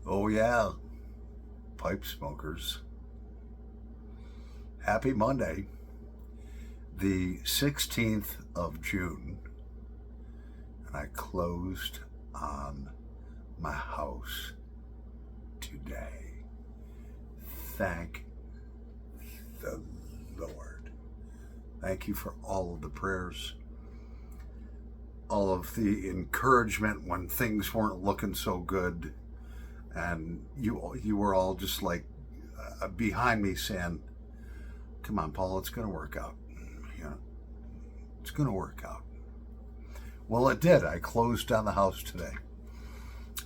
Oh, yeah, pipe smokers. Happy Monday, the 16th of June, and I closed on my house today. Thank the Lord. Thank you for all of the prayers, all of the encouragement when things weren't looking so good, and you were all just like behind me saying, "Come on, Paul, it's going to work out. You know, it's going to work out." Well, it did. I closed on the house today.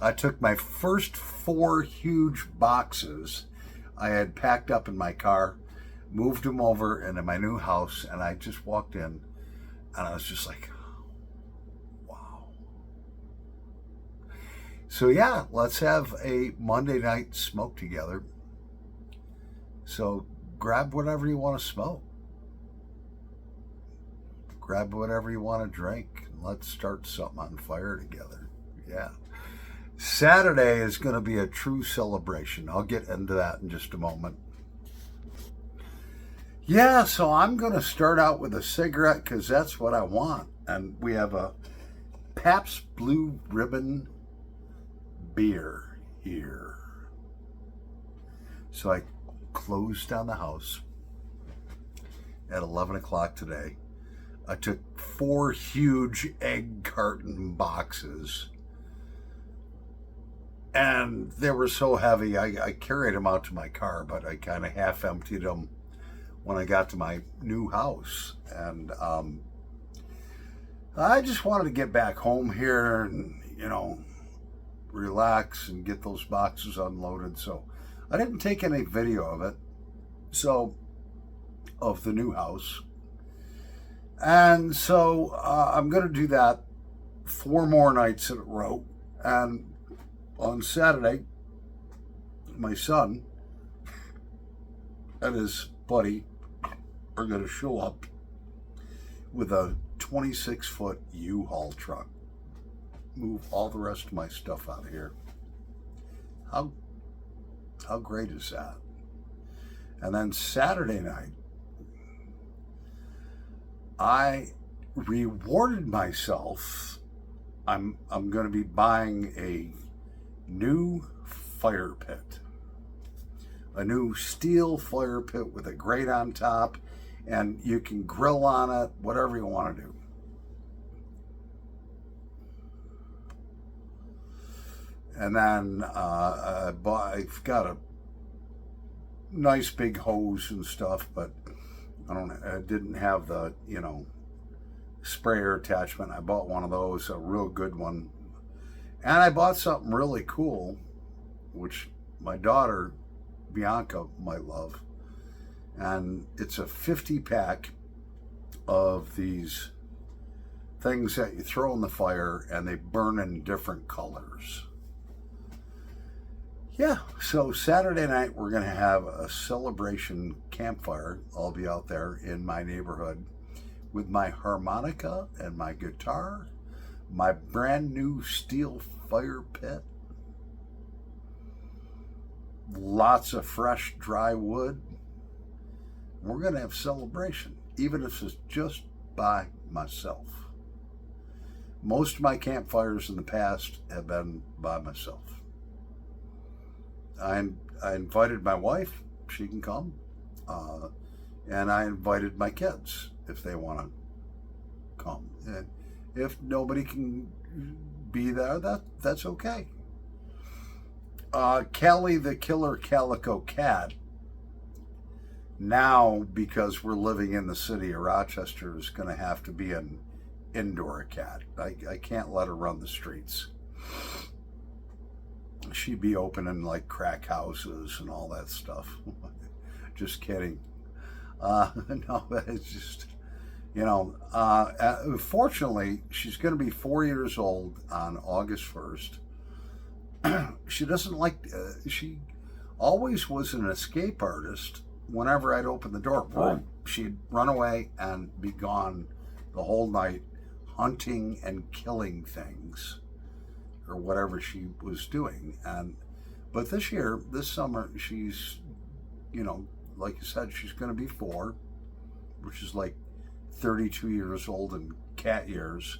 I took my first 4 huge boxes I had packed up in my car, moved them over into my new house, and I just walked in, and I was just like, wow. So yeah, let's have a Monday night smoke together. So grab whatever you want to smoke. Grab whatever you want to drink. And let's start something on fire together. Yeah. Saturday is going to be a true celebration. I'll get into that in just a moment. Yeah, so I'm going to start out with a cigarette because that's what I want. And we have a Pabst Blue Ribbon beer here. So I closed down the house at 11 o'clock today. I took 4 huge egg carton boxes, and they were so heavy I carried them out to my car, but I kind of half emptied them when I got to my new house. And I just wanted to get back home here and, relax and get those boxes unloaded. So I didn't take any video of it, of the new house. And so I'm going to do that 4 more nights in a row. And on Saturday, my son and his buddy are going to show up with a 26-foot U-Haul truck. Move all the rest of my stuff out of here. How great is that? And then Saturday night, I rewarded myself. I'm going to be buying a new fire pit. A new steel fire pit with a grate on top, and you can grill on it, whatever you want to do. And then I've got a nice big hose and stuff, but I didn't have the, sprayer attachment. I bought one of those, a real good one. And I bought something really cool, which my daughter, Bianca, might love. And it's a 50-pack of these things that you throw in the fire and they burn in different colors. Yeah, so Saturday night we're going to have a celebration campfire. I'll be out there in my neighborhood with my harmonica and my guitar, my brand new steel fire pit, lots of fresh dry wood. We're going to have celebration, even if it's just by myself. Most of my campfires in the past have been by myself. I invited my wife, she can come, and I invited my kids if they want to come. And if nobody can be there, that's okay. Callie the Killer Calico Cat, now because we're living in the city of Rochester, is going to have to be an indoor cat. I can't let her run the streets. She'd be opening like crack houses and all that stuff. Just kidding. No, it's just, fortunately, she's going to be 4 years old on August 1st. She doesn't she always was an escape artist. Whenever I'd open the door, she'd run away and be gone the whole night, hunting and killing things, or whatever she was doing. And But this summer, she's, like you said, she's going to be 4, which is like 32 years old in cat years.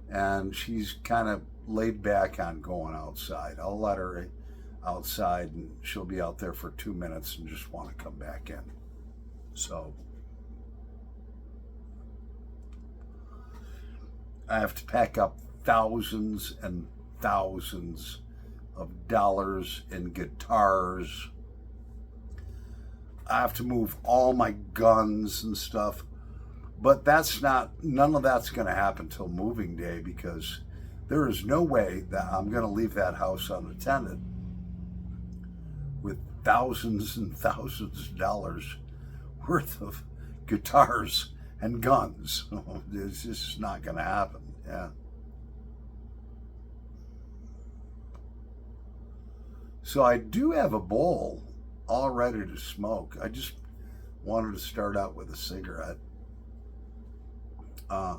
And she's kind of laid back on going outside. I'll let her outside and she'll be out there for 2 minutes and just want to come back in. So I have to pack up thousands and thousands of dollars in guitars. I have to move all my guns and stuff. But none of that's going to happen till moving day, because there is no way that I'm going to leave that house unattended with thousands and thousands of dollars worth of guitars and guns. It's just not going to happen. Yeah. So I do have a bowl all ready to smoke. I just wanted to start out with a cigarette. I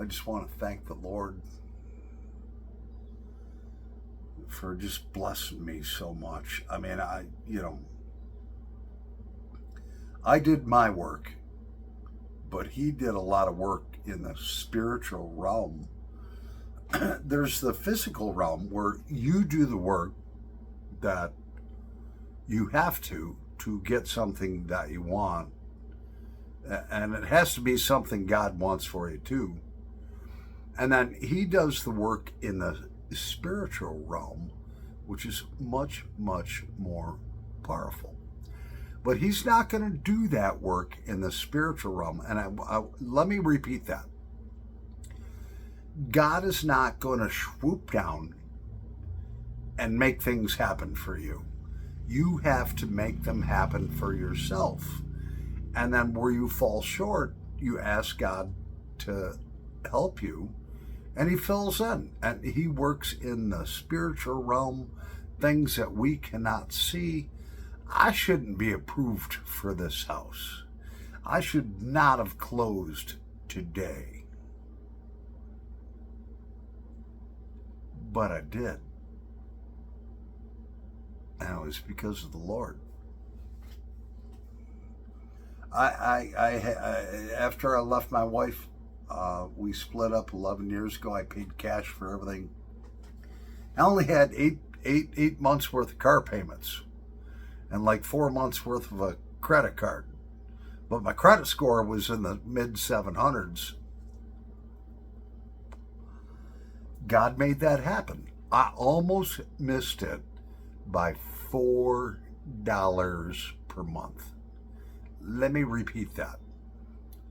just want to thank the Lord for just blessing me so much. I mean, I did my work, but he did a lot of work in the spiritual realm. There's the physical realm where you do the work that you have to get something that you want. And it has to be something God wants for you too. And then he does the work in the spiritual realm, which is much, much more powerful. But he's not going to do that work in the spiritual realm. And let me repeat that. God is not going to swoop down and make things happen for you. You have to make them happen for yourself. And then where you fall short, you ask God to help you, and he fills in. And he works in the spiritual realm, things that we cannot see. I shouldn't be approved for this house. I should not have closed today. But I did. And it was because of the Lord. I after I left my wife, we split up 11 years ago. I paid cash for everything. I only had eight months worth of car payments and like 4 months worth of a credit card. But my credit score was in the mid 700s. God made that happen. I almost missed it by $4 per month. Let me repeat that.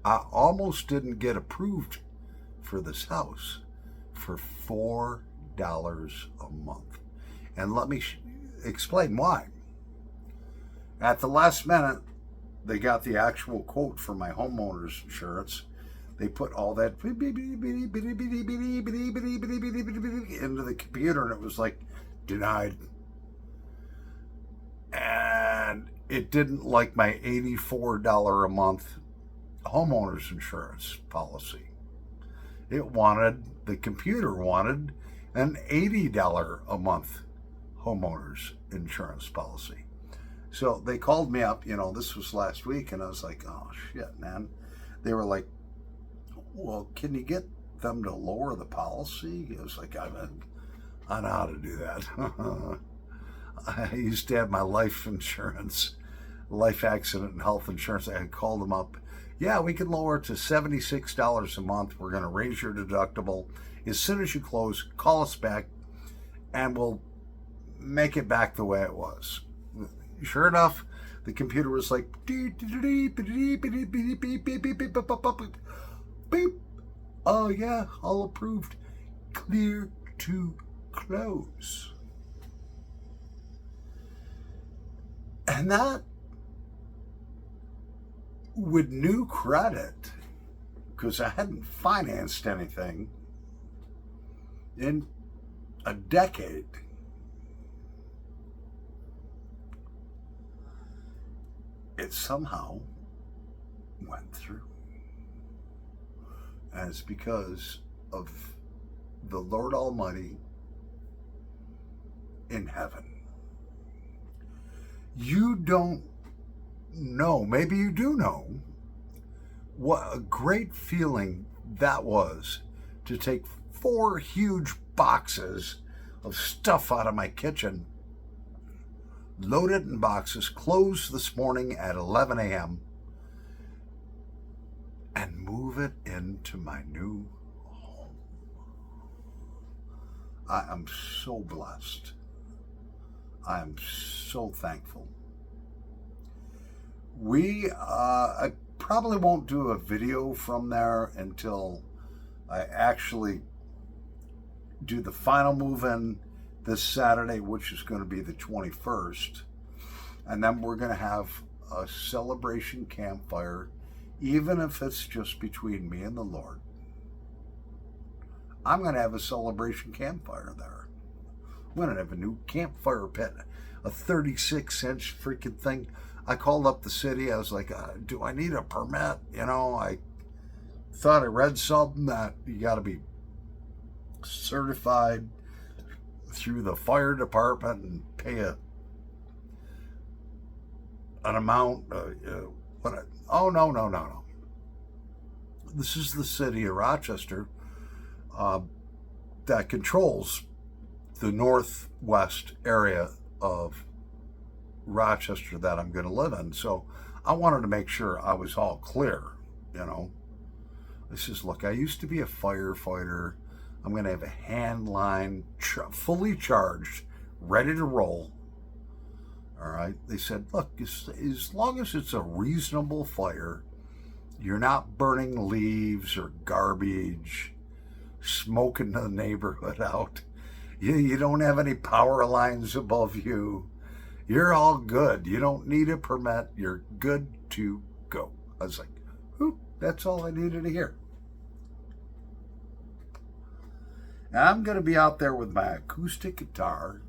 I almost didn't get approved for this house for $4 a month. And let me explain why. At the last minute, they got the actual quote for my homeowner's insurance. They put all that into the computer, and it was like, denied. And it didn't like my $84 a month homeowner's insurance policy. The computer wanted an $80 a month homeowner's insurance policy. So they called me up, this was last week, and I was like, oh shit, man. They were like, well, can you get them to lower the policy? I was like, I know how to do that. I used to have my life insurance, life accident and health insurance. I had called them up. Yeah, we can lower it to $76 a month. We're going to raise your deductible. As soon as you close, call us back and we'll make it back the way it was. Sure enough, the computer was like, beep. Oh yeah, all approved. Clear to close. And that, with new credit, because I hadn't financed anything in a decade, it somehow went through. And it's because of the Lord Almighty in heaven. You don't know, maybe you do know, what a great feeling that was to take 4 huge boxes of stuff out of my kitchen, load it in boxes, close this morning at 11 a.m., and move it into my new home. I am so blessed. I am so thankful. I probably won't do a video from there until I actually do the final move-in this Saturday, which is going to be the 21st. And then we're going to have a celebration campfire, even if it's just between me and the Lord. I'm going to have a celebration campfire there. I'm going to have a new campfire pit, a 36-inch freaking thing. I called up the city. I was like, do I need a permit? You know, I thought I read something that you got to be certified through the fire department and pay an amount. Oh, no. This is the city of Rochester that controls the northwest area of Rochester that I'm going to live in. So I wanted to make sure I was all clear, you know. I says, look, I used to be a firefighter. I'm going to have a hand line fully charged, ready to roll. All right. They said, look, as long as it's a reasonable fire, you're not burning leaves or garbage, smoking the neighborhood out. You don't have any power lines above you. You're all good. You don't need a permit. You're good to go. I was like, whew, that's all I needed to hear. And I'm going to be out there with my acoustic guitar,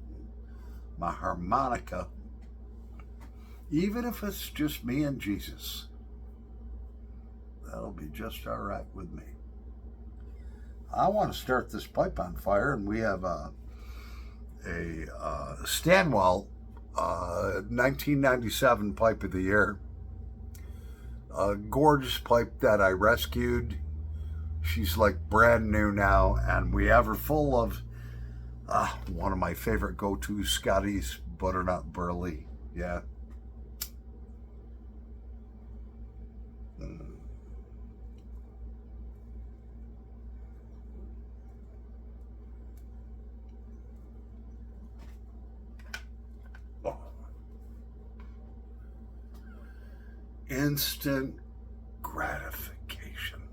my harmonica, even if it's just me and Jesus. That'll be just all right with me. I want to start this pipe on fire, and we have a Stanwell 1997 pipe of the year. A gorgeous pipe that I rescued. She's like brand new now, and we have her full of one of my favorite go-tos, Scotty's Butternut Burley. Yeah. Instant gratification.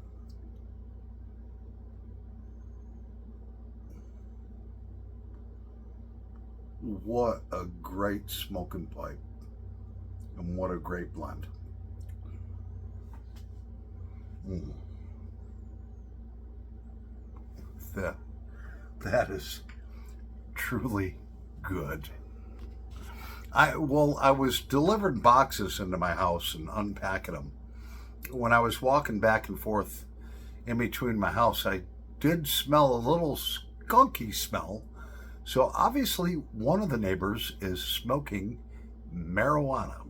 What a great smoking pipe, and what a great blend. That is truly good. I was delivering boxes into my house and unpacking them. When I was walking back and forth in between my house, I did smell a little skunky smell. So obviously one of the neighbors is smoking marijuana,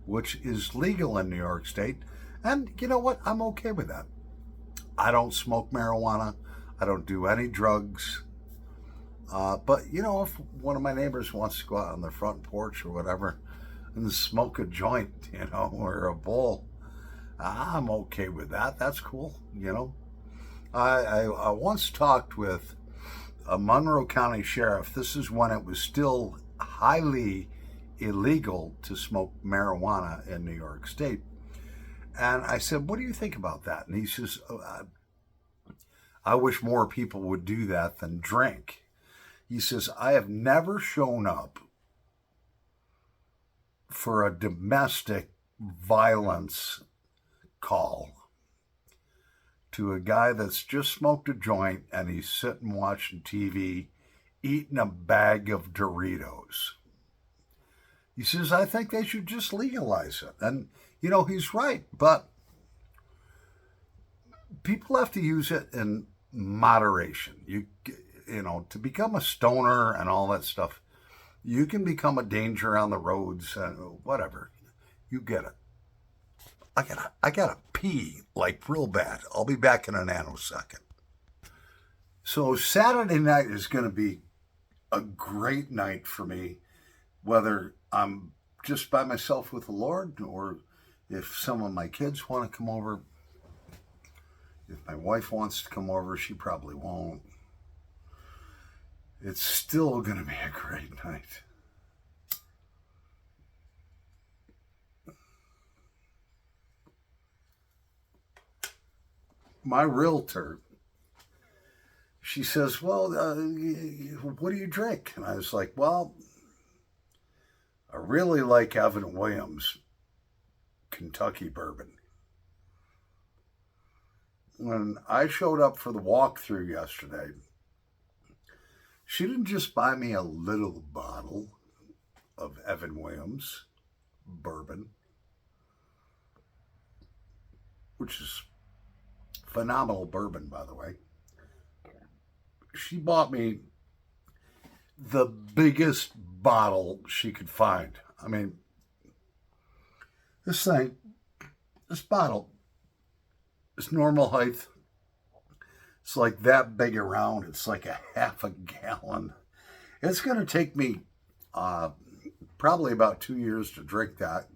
which is legal in New York State. And you know what? I'm okay with that. I don't smoke marijuana. I don't do any drugs. But, you know, if one of my neighbors wants to go out on their front porch or whatever and smoke a joint, you know, or a bowl, I'm okay with that. That's cool, you know. I once talked with a Monroe County sheriff. This is when it was still highly illegal to smoke marijuana in New York State. And I said, what do you think about that? And he says, I wish more people would do that than drink. He says, I have never shown up for a domestic violence call to a guy that's just smoked a joint and he's sitting watching TV, eating a bag of Doritos. He says, I think they should just legalize it. And, you know, he's right, but people have to use it in moderation. You know, to become a stoner and all that stuff, You can become a danger on the roads, whatever. You get it. I gotta pee like real bad. I'll be back in a nanosecond. So Saturday night is going to be a great night for me, whether I'm just by myself with the Lord or if some of my kids want to come over. If my wife wants to come over, she probably won't. It's still going to be a great night. My realtor, she says, well, what do you drink? And I was like, well, I really like Evan Williams Kentucky bourbon. When I showed up for the walkthrough yesterday, she didn't just buy me a little bottle of Evan Williams bourbon, which is phenomenal bourbon, by the way. She bought me the biggest bottle she could find. I mean, this bottle, is normal height. It's like that big around. It's like a half a gallon. It's going to take me probably about 2 years to drink that.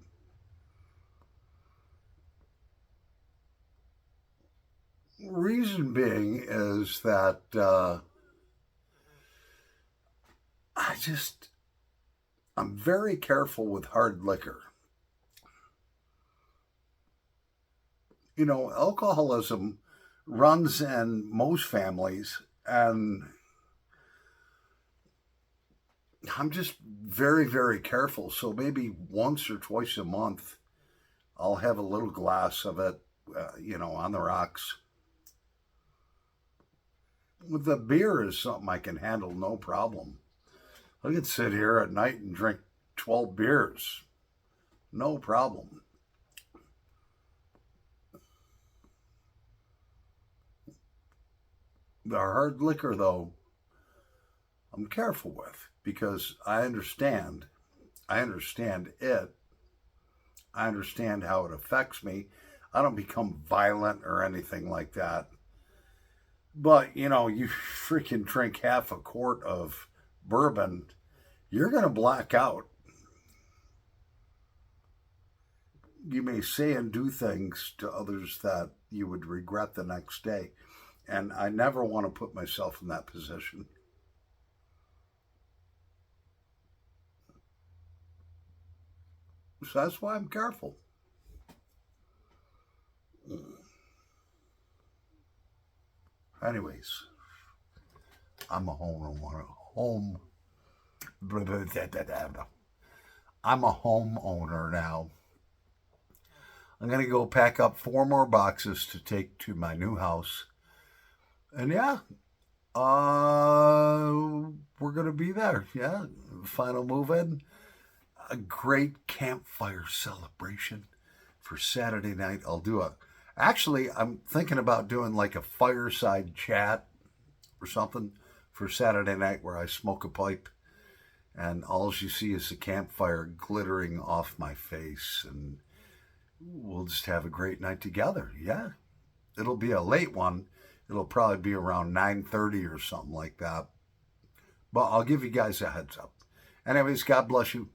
Reason being is that I'm very careful with hard liquor. You know, alcoholism runs in most families, and I'm just very, very careful. So maybe once or twice a month, I'll have a little glass of it, on the rocks. The beer is something I can handle no problem. I could sit here at night and drink 12 beers. No problem. The hard liquor, though, I'm careful with because I understand it. I understand how it affects me. I don't become violent or anything like that. But, you freaking drink half a quart of bourbon, you're going to black out. You may say and do things to others that you would regret the next day. And I never want to put myself in that position. So that's why I'm careful. Anyways, I'm a I'm a homeowner now. I'm going to go pack up 4 more boxes to take to my new house. And yeah, we're going to be there. Yeah, final move in. A great campfire celebration for Saturday night. Actually, I'm thinking about doing like a fireside chat or something for Saturday night where I smoke a pipe and all you see is the campfire glittering off my face, and we'll just have a great night together. Yeah, it'll be a late one. It'll probably be around 9:30 or something like that. But I'll give you guys a heads up. Anyways, God bless you.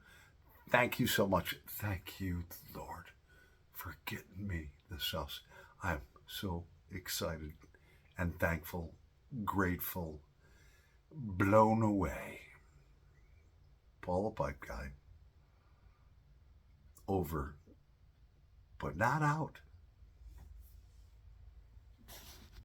Thank you so much. Thank you, Lord, for getting me this house. I'm so excited and thankful, grateful, blown away. Paul the Pipe Guy. Over, but not out.